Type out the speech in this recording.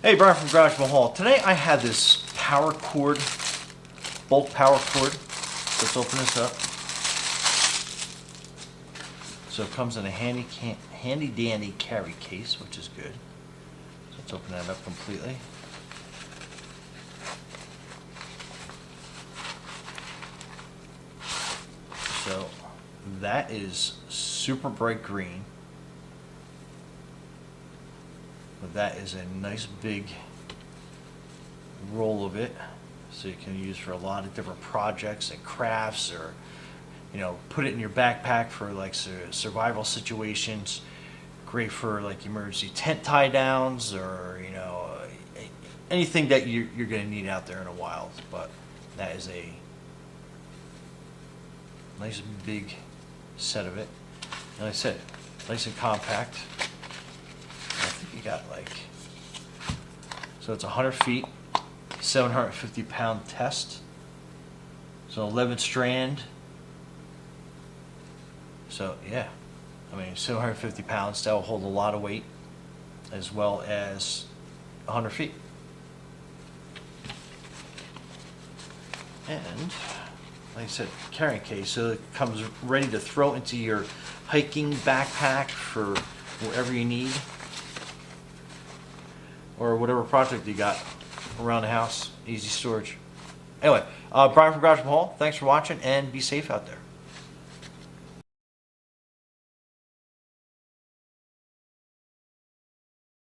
Hey, Brian from Garage Mahal. Today I had this Paracord, bulk power cord. Let's open this up. So it comes in a handy dandy carry case, which is good. So let's open that up completely. So that is super bright green. But that is a nice big roll of it, so you can use for a lot of different projects and crafts, or put it in your backpack for like survival situations. Great for like emergency tent tie downs, or anything that you're going to need out there in the wild. But that is a nice big set of it. And like I said, nice and compact. You got so it's 100 feet, 750 pound test. So 11 strand. So yeah, 750 pounds, that will hold a lot of weight, as well as 100 feet. And like I said, carrying case, so it comes ready to throw into your hiking backpack for wherever you need, or whatever project you got around the house. Easy storage. Anyway, Brian from Garage Mahal, thanks for watching, and be safe out there.